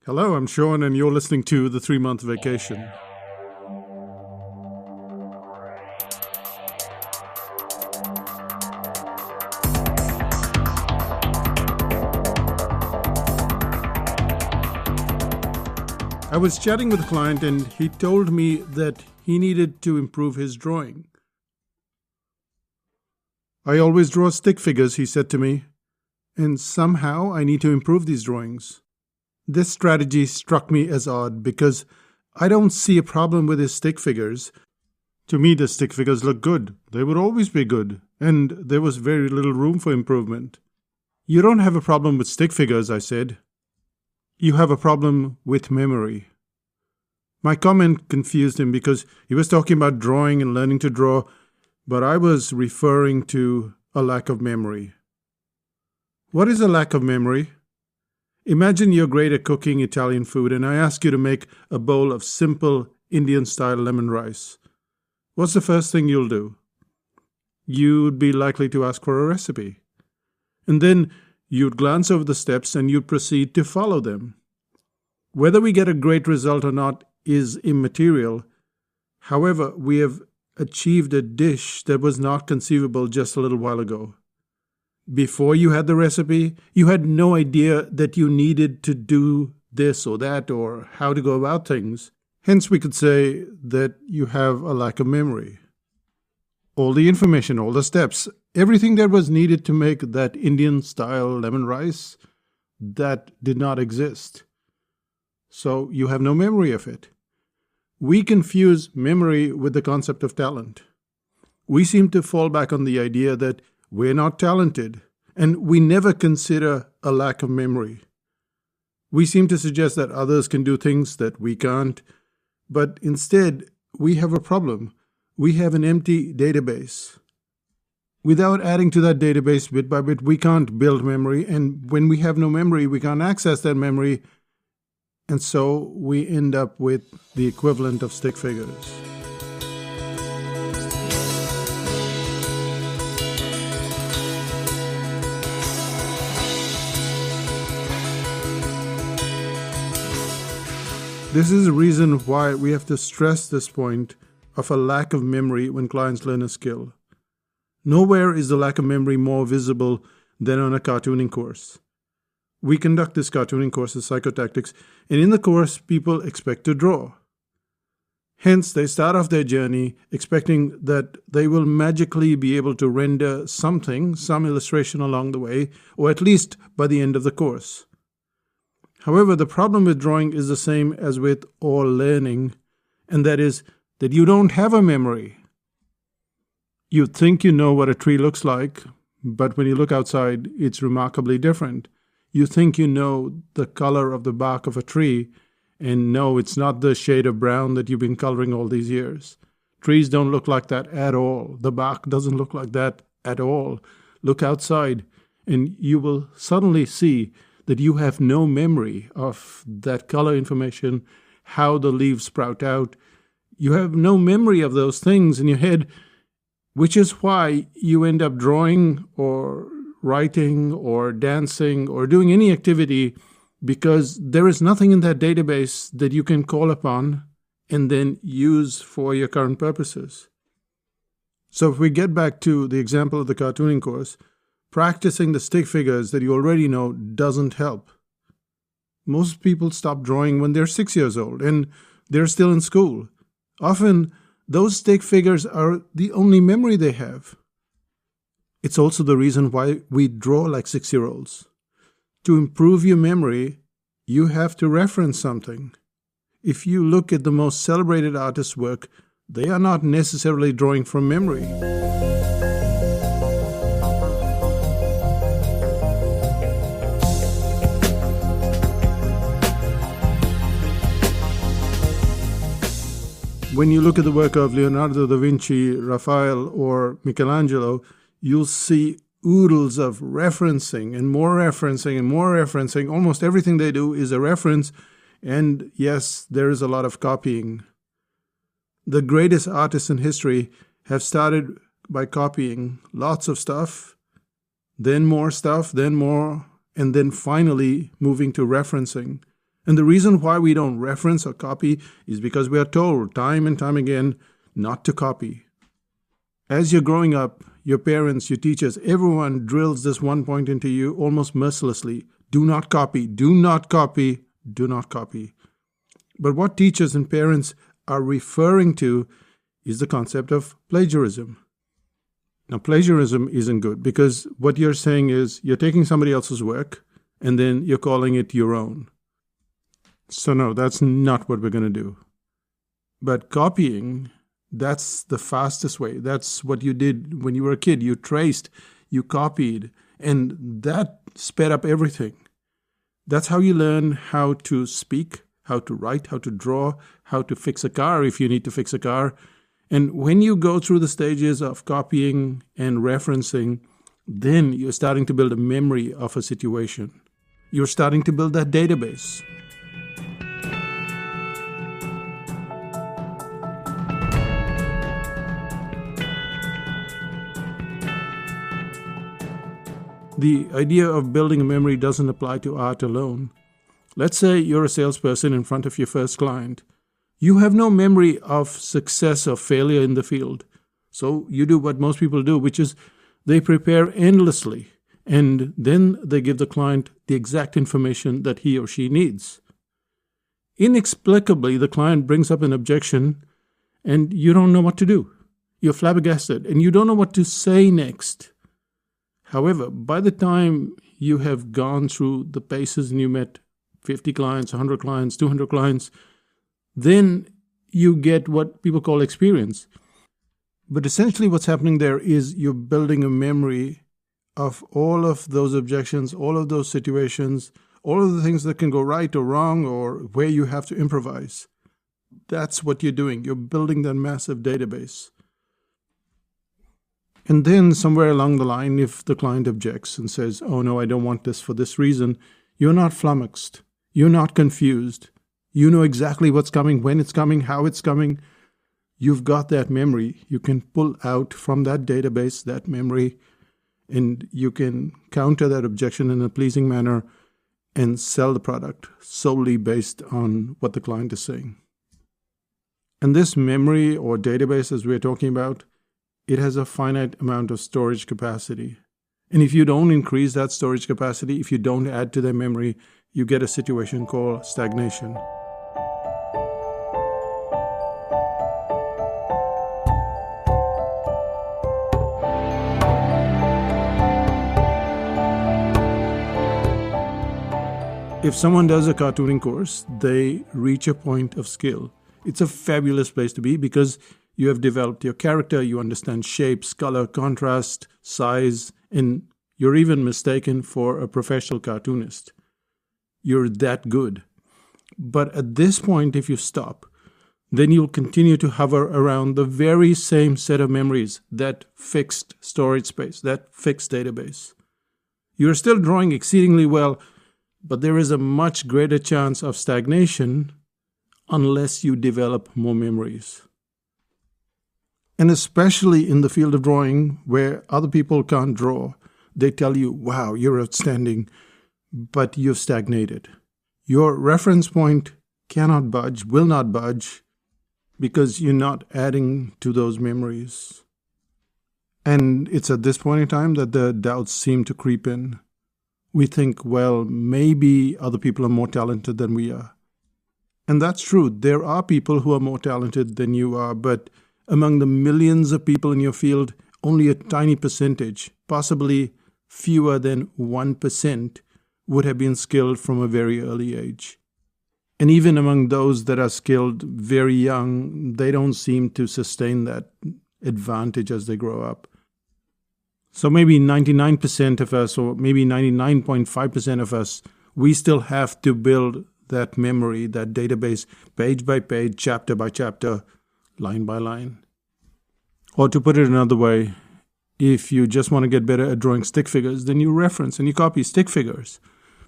Hello, I'm Sean, and you're listening to The 3-Month Vacation. I was chatting with a client, and he told me that he needed to improve his drawing. I always draw stick figures, he said to me, and somehow I need to improve these drawings. This strategy struck me as odd because I don't see a problem with his stick figures. To me, the stick figures look good. They would always be good, and there was very little room for improvement. You don't have a problem with stick figures, I said. You have a problem with memory. My comment confused him because he was talking about drawing and learning to draw, but I was referring to a lack of memory. What is a lack of memory? Imagine you're great at cooking Italian food and I ask you to make a bowl of simple Indian-style lemon rice. What's the first thing you'll do? You'd be likely to ask for a recipe. And then you'd glance over the steps and you'd proceed to follow them. Whether we get a great result or not is immaterial. However, we have achieved a dish that was not conceivable just a little while ago. Before you had the recipe, you had no idea that you needed to do this or that or how to go about things. Hence, we could say that you have a lack of memory. All the information, all the steps, everything that was needed to make that Indian-style lemon rice, that did not exist. So you have no memory of it. We confuse memory with the concept of talent. We seem to fall back on the idea that we're not talented, and we never consider a lack of memory. We seem to suggest that others can do things that we can't, but instead, we have a problem. We have an empty database. Without adding to that database bit by bit, we can't build memory, and when we have no memory, we can't access that memory, and so we end up with the equivalent of stick figures. This is a reason why we have to stress this point of a lack of memory when clients learn a skill. Nowhere is the lack of memory more visible than on a cartooning course. We conduct this cartooning course as Psychotactics, and in the course, people expect to draw. Hence, they start off their journey expecting that they will magically be able to render something, some illustration along the way, or at least by the end of the course. However, the problem with drawing is the same as with all learning, and that is that you don't have a memory. You think you know what a tree looks like, but when you look outside, it's remarkably different. You think you know the color of the bark of a tree, and no, it's not the shade of brown that you've been coloring all these years. Trees don't look like that at all. The bark doesn't look like that at all. Look outside, and you will suddenly see that you have no memory of that color information, how the leaves sprout out. You have no memory of those things in your head, which is why you end up drawing or writing or dancing or doing any activity, because there is nothing in that database that you can call upon and then use for your current purposes. So if we get back to the example of the cartooning course, practicing the stick figures that you already know doesn't help. Most people stop drawing when they're 6 years old and they're still in school. Often, those stick figures are the only memory they have. It's also the reason why we draw like 6-year-olds. To improve your memory, you have to reference something. If you look at the most celebrated artists' work, they are not necessarily drawing from memory. When you look at the work of Leonardo da Vinci, Raphael, or Michelangelo, you'll see oodles of referencing and more referencing and more referencing. Almost everything they do is a reference, and yes, there is a lot of copying. The greatest artists in history have started by copying lots of stuff, then more stuff, then more, and then finally moving to referencing. And the reason why we don't reference or copy is because we are told time and time again not to copy. As you're growing up, your parents, your teachers, everyone drills this one point into you almost mercilessly. Do not copy, do not copy, do not copy. But what teachers and parents are referring to is the concept of plagiarism. Now, plagiarism isn't good because what you're saying is you're taking somebody else's work and then you're calling it your own. So no, that's not what we're going to do. But copying, that's the fastest way. That's what you did when you were a kid. You traced, you copied, and that sped up everything. That's how you learn how to speak, how to write, how to draw, how to fix a car if you need to fix a car. And when you go through the stages of copying and referencing, then you're starting to build a memory of a situation. You're starting to build that database. The idea of building a memory doesn't apply to art alone. Let's say you're a salesperson in front of your first client. You have no memory of success or failure in the field. So you do what most people do, which is they prepare endlessly, and then they give the client the exact information that he or she needs. Inexplicably, the client brings up an objection, and you don't know what to do. You're flabbergasted, and you don't know what to say next. However, by the time you have gone through the paces and you met 50 clients, 100 clients, 200 clients, then you get what people call experience. But essentially what's happening there is you're building a memory of all of those objections, all of those situations, all of the things that can go right or wrong or where you have to improvise. That's what you're doing. You're building that massive database. And then somewhere along the line, if the client objects and says, oh no, I don't want this for this reason, you're not flummoxed. You're not confused. You know exactly what's coming, when it's coming, how it's coming. You've got that memory. You can pull out from that database that memory, and you can counter that objection in a pleasing manner and sell the product solely based on what the client is saying. And this memory or database, as we're talking about, it has a finite amount of storage capacity. And if you don't increase that storage capacity, if you don't add to their memory, you get a situation called stagnation. If someone does a cartooning course, they reach a point of skill. It's a fabulous place to be because you have developed your character, you understand shapes, color, contrast, size, and you're even mistaken for a professional cartoonist. You're that good. But at this point, if you stop, then you'll continue to hover around the very same set of memories, that fixed storage space, that fixed database. You're still drawing exceedingly well, but there is a much greater chance of stagnation unless you develop more memories. And especially in the field of drawing where other people can't draw, they tell you, wow, you're outstanding, but you've stagnated. Your reference point cannot budge, will not budge, because you're not adding to those memories. And it's at this point in time that the doubts seem to creep in. We think, well, maybe other people are more talented than we are. And that's true. There are people who are more talented than you are, but among the millions of people in your field, only a tiny percentage, possibly fewer than 1%, would have been skilled from a very early age. And even among those that are skilled very young, they don't seem to sustain that advantage as they grow up. So maybe 99% of us, or maybe 99.5% of us, we still have to build that memory, that database, page by page, chapter by chapter, line by line. Or to put it another way, if you just want to get better at drawing stick figures, then you reference and you copy stick figures.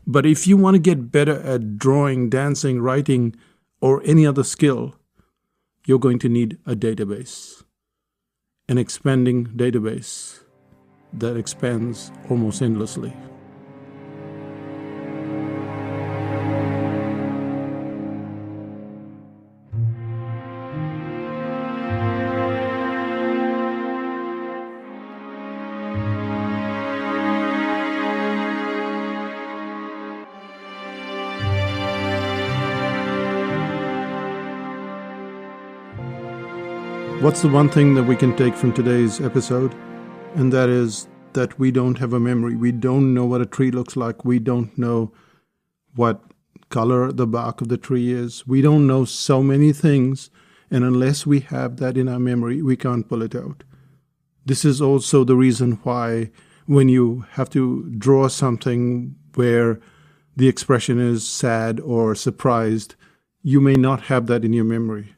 But if you want to get better at drawing, dancing, writing, or any other skill, you're going to need a database, an expanding database that expands almost endlessly. What's the one thing that we can take from today's episode? And that is that we don't have a memory. We don't know what a tree looks like. We don't know what color the bark of the tree is. We don't know so many things. And unless we have that in our memory, we can't pull it out. This is also the reason why when you have to draw something where the expression is sad or surprised, you may not have that in your memory.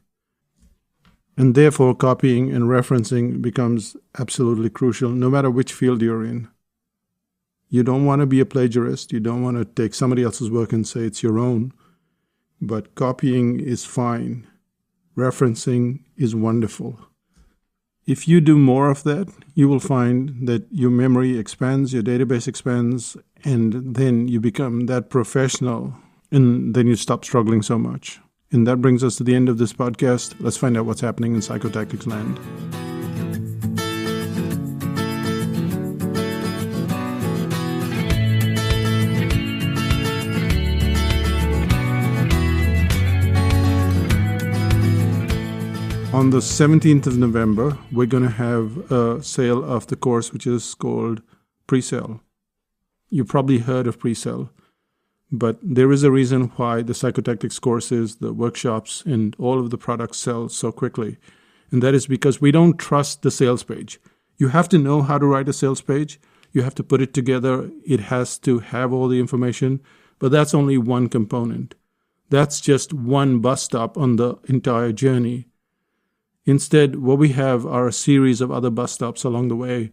And therefore, copying and referencing becomes absolutely crucial, no matter which field you're in. You don't want to be a plagiarist. You don't want to take somebody else's work and say it's your own. But copying is fine. Referencing is wonderful. If you do more of that, you will find that your memory expands, your database expands, and then you become that professional, and then you stop struggling so much. And that brings us to the end of this podcast. Let's find out what's happening in psychotactics land. On the 17th of November, we're going to have a sale of the course, which is called Pre-Sale. You probably heard of Pre-Sale. But there is a reason why the psychotactics courses, the workshops, and all of the products sell so quickly. And that is because we don't trust the sales page. You have to know how to write a sales page. You have to put it together. It has to have all the information. But that's only one component. That's just one bus stop on the entire journey. Instead, what we have are a series of other bus stops along the way.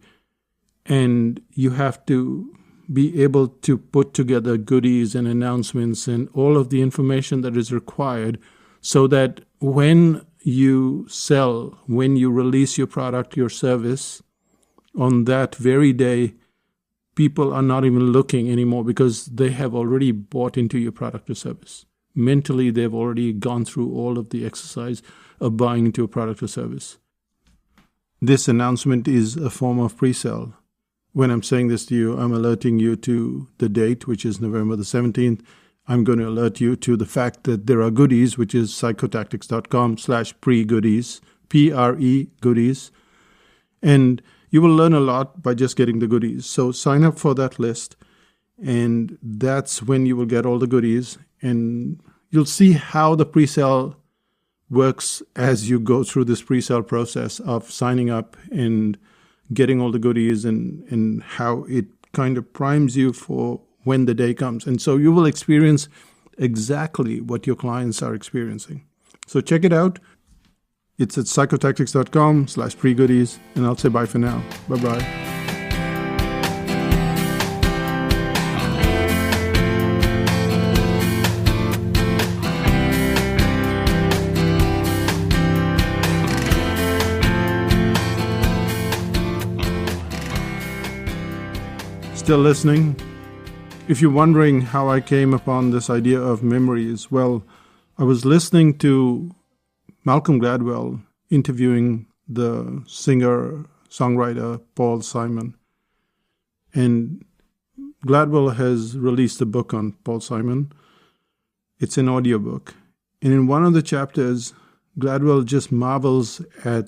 And you have to be able to put together goodies and announcements and all of the information that is required so that when you sell, when you release your product, your service, on that very day, people are not even looking anymore because they have already bought into your product or service. Mentally, they've already gone through all of the exercise of buying into a product or service. This announcement is a form of pre-sale. When I'm saying this to you, I'm alerting you to the date, which is November the 17th. I'm going to alert you to the fact that there are goodies, which is psychotactics.com/pre-goodies, P-R-E goodies. And you will learn a lot by just getting the goodies. So sign up for that list. And that's when you will get all the goodies. And you'll see how the pre-sale works as you go through this pre-sale process of signing up and getting all the goodies and how it kind of primes you for when the day comes. And so you will experience exactly what your clients are experiencing. So check it out. It's at psychotactics.com/pre-goodies. And I'll say bye for now. Bye-bye. Still listening? If you're wondering how I came upon this idea of memories, well, I was listening to Malcolm Gladwell interviewing the singer-songwriter Paul Simon. And Gladwell has released a book on Paul Simon. It's an audiobook. And in one of the chapters, Gladwell just marvels at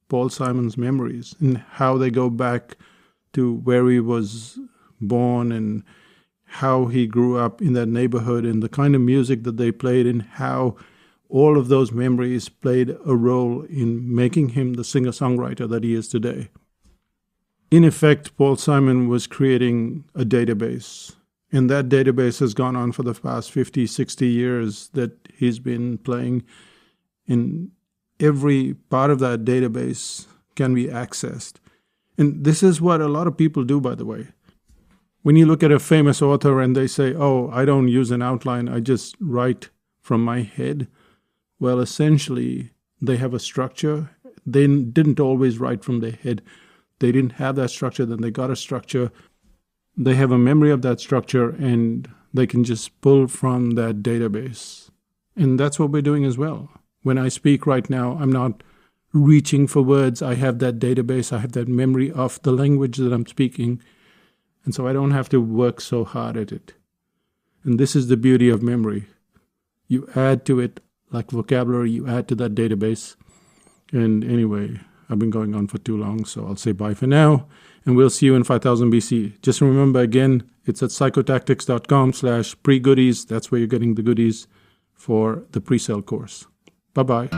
Paul Simon's memories and how they go back to where he was born and how he grew up in that neighborhood and the kind of music that they played and how all of those memories played a role in making him the singer-songwriter that he is today. In effect, Paul Simon was creating a database, and that database has gone on for the past 50, 60 years that he's been playing. And every part of that database can be accessed. And this is what a lot of people do, by the way. When you look at a famous author and they say, oh, I don't use an outline, I just write from my head. Well, essentially, they have a structure. They didn't always write from their head. They didn't have that structure, then they got a structure. They have a memory of that structure, and they can just pull from that database. And that's what we're doing as well. When I speak right now, I'm not reaching for words. I have that database. I have that memory of the language that I'm speaking. And so I don't have to work so hard at it. And this is the beauty of memory. You add to it like vocabulary, you add to that database, And anyway, I've been going on for too long, so I'll say bye for now. And we'll see you in 5000 BC. Just remember, again, it's at psychotactics.com/pre-goodies. That's where you're getting the goodies for the pre-sale course. Bye-bye.